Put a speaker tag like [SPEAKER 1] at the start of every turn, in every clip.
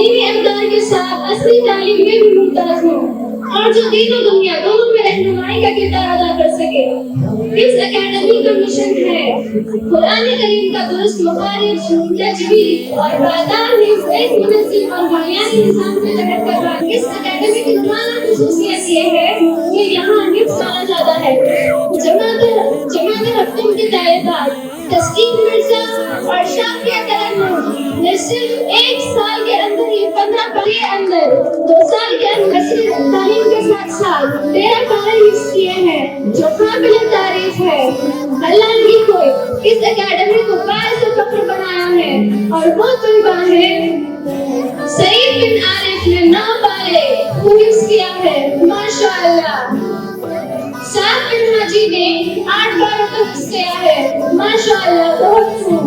[SPEAKER 1] دینی اقدار کے ساتھ اصلی تعلیم میں بھی ممتاز ہوں اور جو دین و دنیا دونوں میں رہنمائی کا کردار ادا کر سکے۔ اس اکیڈمی کا مشن ہے قرآن کریم کا درست مخارج، تجوید اور پائیدار حفظ ایک منظم اور بنیادی نظام کے تحت کروانا۔ اس اکیڈمی کی نمایاں خصوصیت یہ ہے کہ یہاں حفظ مانا جاتا ہے۔ جماعت ہفتم کے طالبات تسکین مرزا اور شافیہ ترنم نے صرف ایک سال کے اندر ہی 15 کے اندر 2 سال کے اندر تعلیم کے ساتھ ساتھ 13 پارے حفظ کیے ہیں جو قابل تعریف ہے۔ اللہ نے کو اس اکیڈمی کو باعث فخر بنایا ہے اور وہ طلباء ہیں۔ سعید بن عارف نے 9 پارے حفظ کیا ہے، ماشاءاللہ۔ سعد بن حاجی نے 8 پاروں کو حفظ کیا ہے، ماشاءاللہ، بہت خوب۔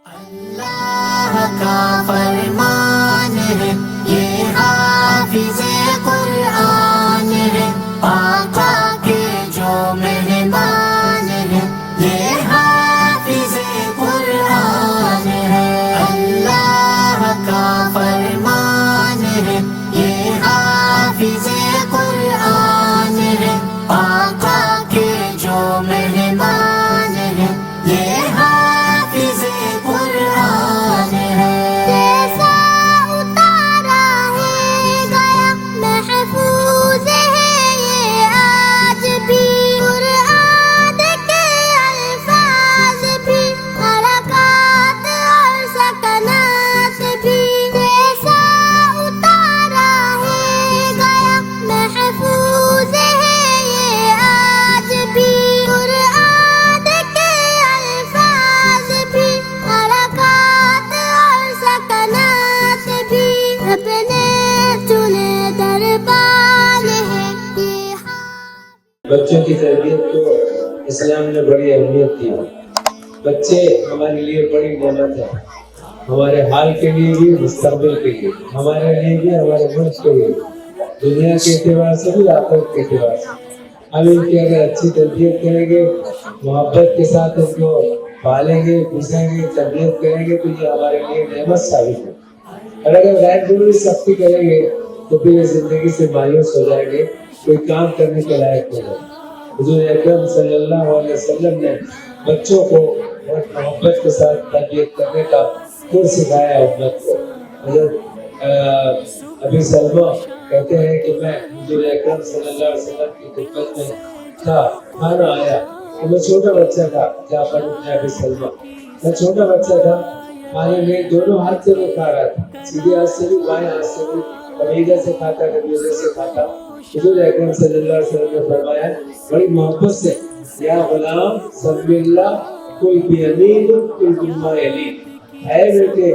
[SPEAKER 2] اللہ کا فرمان ہے یہ حافظ قرآن ہے، آقا کے جو مہمان ہے یہ حافظ قرآن ہے۔ اللہ کا فرمان ہے یہ حافظ قرآن ہے، آقا کے جو مہمان ہے یہ حافظ قرآن ہے۔ جیسا اتارا ہے گیا محفوظ ہے یہ آج بھی، قرآن کے الفاظ بھی، حرکات اور سکنات بھی۔ جیسا اتارا ہے گیا محفوظ ہے یہ آج بھی، قرآن کے الفاظ بھی، حرکات اور سکنات بھی، اپنے چنے دربان ہے یہ۔
[SPEAKER 3] بچوں کی تربیت کو اسلام نے بڑی اہمیت دی ہے۔ بچے ہمارے لیے بڑی نعمت ہے، ہمارے حال کے لیے بھی، مستقبل کے لیے، ہمارے لیے بھی، ہمارے ملک کے لیے، دنیا کے اعتبار سے بھی، آخرت کے اعتبار سے۔ ہم ان کی اگر اچھی تربیت کریں گے، محبت کے ساتھ ان کو پالیں گے، پوسیں گے، تربیت کریں گے تو یہ ہمارے لیے نعمت ثابت ہے۔ اور اگر غیر ضروری سختی کریں گے تو پھر یہ زندگی سے مایوس ہو جائیں گے، کوئی کام کرنے کے لائق نہیں ہے۔ حضور اکرم صلی اللہ علیہ وسلم نے بچوں کو بہت محبت کے ساتھ تربیت کرنے کا خود سکھایا امت کو۔ حضرت ابی سلمہ کہتے ہیں کہ میں حضور اکرم صلی اللہ علیہ وسلم کی خدمت میں تھا، کھانا آیا تو میں چھوٹا بچہ تھا، جعفر بن ابی سلمہ، میں چھوٹا بچہ تھا، کھانے میں دونوں ہاتھ سے میں کھا رہا تھا، سیدھے ہاتھ سے بھی، بائیں ہاتھ سے بھی، کبھی ادھر سے کھاتا کبھی ادھر سے کھاتا۔ حضور اکرم صلی اللہ علیہ وسلم نے فرمایا بڑی محبت سے، یا غلام سمی اللہ کل بیمین کل بما یلیک، اے بیٹے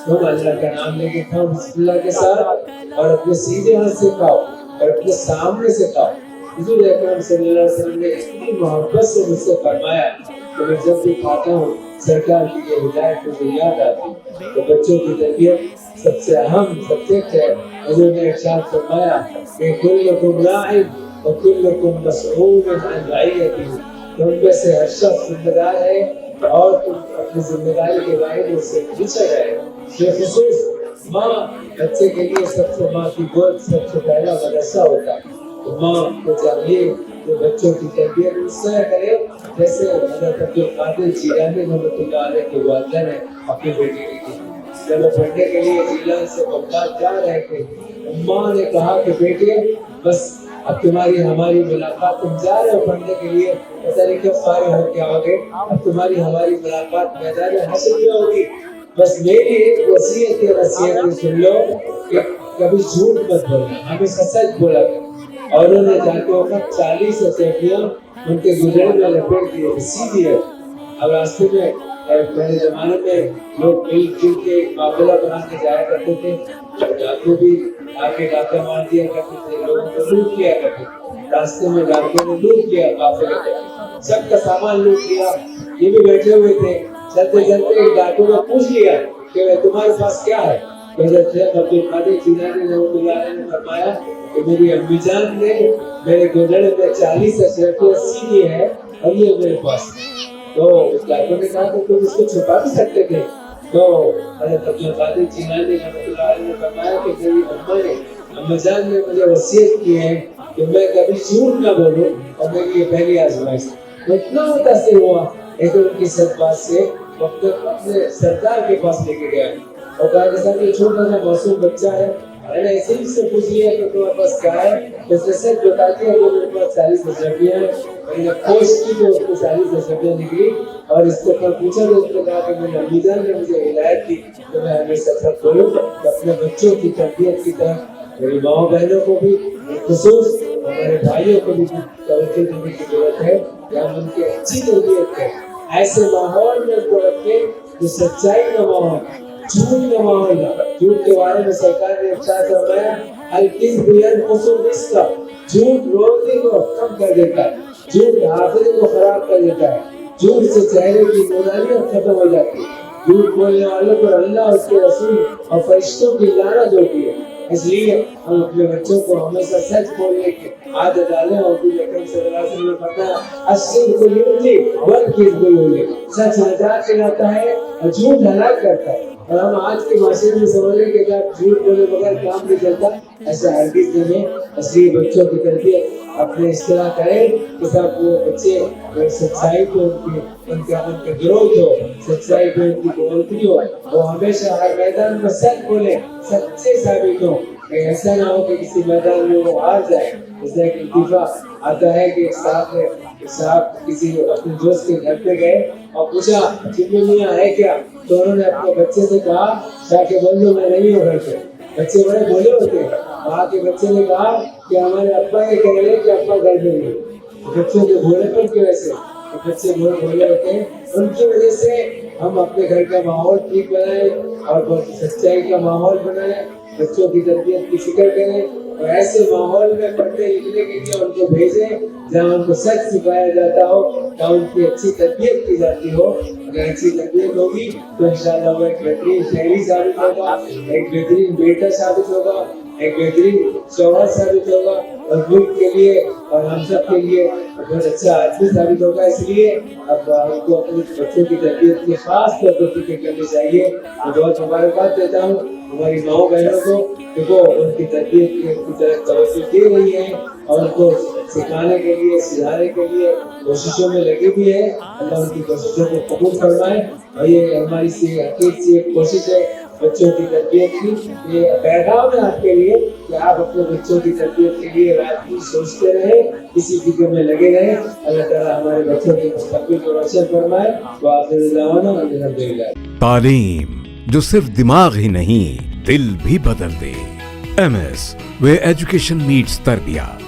[SPEAKER 3] تم اللہ کا نام لے کے کھاؤ بسم اللہ کے ساتھ، اور اپنے سیدھے ہاتھ سے کھاؤ اور اپنے سامنے سے کھاؤ۔ حضور اکرم صلی اللہ علیہ وسلم نے اتنی محبت سے مجھ سے فرمایا کہ میں جب بھی کھاتا ہوں سرکار کی یہ ہدایت مجھے یاد آتی۔ تو بچوں کی تربیت سب سے اہم سبجیکٹ ہے۔ حضور نے ارشاد فرمایا کہ کلکم راع وکلکم مسئول عن رعیتہ، تم میں سے ہر شخص ذمہ دار ہے اور تم اپنی ذمہ داری کے باعث سے پیچھے رہے۔ بالخصوص ماں بچے کے لیے سب سے، ماں کی گود سب سے پہلا مدرسہ ہوتا ہے۔ تو ماں کو چاہیے کہ بچوں کی تربیت اس طرح کرے جیسے حضرت عبدالقادر جیلانی رحمۃ اللہ علیہ کے والدہ نے اپنی بیٹی کی تھی۔ جب وہ پڑھنے کے لیے جیلان سے بغداد جا رہے تھے، ماں نے کہا کہ بیٹے بس اب تمہاری ہماری ملاقات، تم جا رہے ہو پڑھنے کے لیے، پتہ نہیں کب فارغ ہو کے آؤ گے، اب تمہاری ہماری ملاقات میدان حشر میں ہوگی، بس میری ایک وصیت ہے، نصیحت سن لو کہ کبھی جھوٹ مت بولنا، ہمیشہ سچ بولا کرو۔ اور انہوں نے جاتے وقت 40 اسیفیاں ان کے گدڑے میں لپیٹ دیے، سی دیے۔ اب راستے میں پہلے زمانے میں لوگ مل جل کے قافلہ بنا کے جایا کرتے تھے، ڈاکو بھی آگے ڈاکہ مار دیا کرتے تھے، لوگوں کو لوٹ کیا کرتے تھے۔ راستے میں ڈاکوں نے لوٹ کیا قافلے کو، سب کا سامان لوٹ لیا، یہ بھی بیٹھے ہوئے تھے۔ چلتے چلتے ایک ڈاکو نے پوچھ لیا کہ تمہارے پاس کیا ہے؟ حضرت عبدالقادر جیلانی رحمۃ اللہ علیہ نے فرمایا کہ میری امی جان نے میرے گودڑے میں 40 اشرفیاں سی ہے اور یہ میرے پاس۔ تو اس ڈاکو نے کہا کہ تم اس کو چھپا بھی سکتے تھے، تو حضرت عبد القادر جیلانی رحمۃ اللہ علیہ نے فرمایا کہ میری اما جان نے مجھے وصیت کی ہے کہ میں کبھی جھوٹ نہ بولوں، اور میری یہ پہلی آزمائش ہے۔ میں اتنا متاثر ہوا ایک ان کی سب بات سے، وقت اپنے سردار کے پاس لے کے گیا اور کہا کہ صاحب یہ چھوٹا سا معصوم بچہ ہے، میں نے اسی سے پوچھ لیا کہ تمہارے پاس کیا ہے، اس نے سچ بتا دیا کہ میرے پاس 40 اشرفیاں ہیں۔ میں نے کوشش کی تو اس کو 40 اشرفیاں نکلی، اور اس کو پر پوچھا تو اس نے کہا کہ میرے امیزان نے مجھے ہدایت دی کہ میں ہمیشہ سب بولوں کہ اپنے بچوں کی تربیت کی طرف میری ماں بہنوں کو بھی خصوص ہمارے بھائیوں کو بھی توجہ دینے کی ضرورت ہے کہ ہم ان کی اچھی تربیت کریں، ایسے ماحول میں ان کو رکھیں جو سچائی کا ماحول، جھوٹ کا ماحول نہ۔ جھوٹ کے بارے میں سرکار نے ارشاد فرمایا الکذب ينقص الرزق، جھوٹ روزی کو کم کر دیتا ہے، جھوٹ حافظے کو خراب کر دیتا ہے، جھوٹ سے چہرے کی نورانیت ختم ہو جاتی ہے، جھوٹ بولنے والوں پر اللہ، اس کے رسول اور فرشتوں کی لعنت ہوتی ہے۔ اس لیے ہم اپنے بچوں کو ہمیشہ سچ بولنے کی عادت ڈالیں، اور نبی اکرم صلی اللہ علیہ وسلم نے فرمایا الصدق یؤتی والکذب یؤتی، سچ نجات دلاتا ہے اور جھوٹ ہلاک کرتا ہے۔ اور ہم آج کے معاشرے میں سمجھ رہے ہیں کہ آپ جھوٹ بولے بغیر کام نہیں چلتا، ایسا ہرگز نہیں ہے۔ اس لیے بچوں کی تربیت اپنے اس طرح کریں کہ سب وہ بچے سچائی کو ان کا گروتھ ہو، سچائی کو ان کی بولتی ہو، وہ ہمیشہ ہر میدان میں سچ بولے، سچے ثابت ہو، کہ ایسا نہ ہو کہ کسی میدان میں وہ ہار جائے۔ اس طرح ایک دفعہ آتا ہے کہ ایک صاحب کسی اپنے دوست کے گھر پہ گئے اور پوچھا چنو میاں ہے کیا، تو انہوں نے اپنے بچے سے کہا کہ بول دو میں نہیں ہوں گھر پہ۔ بچے بڑے بھولے ہوتے ہیں، وہاں کے بچے نے کہا کہ ہمارے ابا یہ کہہ رہے ہیں کہ ابا گھر پہ نہیں۔ بچوں کے بھولے پر کی وجہ سے بچے بہت بھولے ہوتے ہیں، ان کی وجہ سے ہم اپنے گھر کا ماحول ٹھیک بنائیں اور سچائی کا ماحول بنائیں، بچوں کی تربیت کی فکر کریں، اور ایسے ماحول میں پڑھنے لکھنے کے لیے ان کو بھیجیں جہاں ان کو سچ سکھایا جاتا ہو، جہاں ان کی اچھی تربیت کی جاتی ہو۔ اگر اچھی تربیت ہوگی تو انشاءاللہ وہ ایک بہترین شہری ثابت ہوگا، ایک بہترین بیٹا ثابت ہوگا، ایک بہترین شوہر ثابت ہوگا، اور ملک کے لیے اور ہم سب کے لیے بہت اچھا آدمی ثابت ہوگا۔ اس لیے اب ہم کو اپنے بچوں کی تربیت کی خاص طور پر فکر کرنی چاہیے۔ میں بہت مبارکباد دیتا ہوں ہماری ماؤں بہنوں کو کہ وہ ان کی تربیت کی طرف توجہ دے رہی ہیں اور ان کو سکھانے کے لیے، سجانے کے لیے کوششوں میں لگی بھی ہے۔ اللہ ان کی کوششوں کو قبول فرمائے، اور یہ ہماری حقیقت سے ایک کوشش ہے بچوں کی تربیت کی۔ یہ پیغام ہے آپ کے لیے کہ آپ اپنے بچوں کی تربیت کے لیے رات کو سوچتے رہیں، کسی فکر میں لگے رہیں۔ اللہ تعالیٰ ہمارے بچوں کے مستقبل کو روشن فرمائے۔ وآخر دعوانا الحمدللہ۔
[SPEAKER 4] تعلیم جو صرف دماغ ہی نہیں دل بھی بدل دے۔ MS where education meets تربیت۔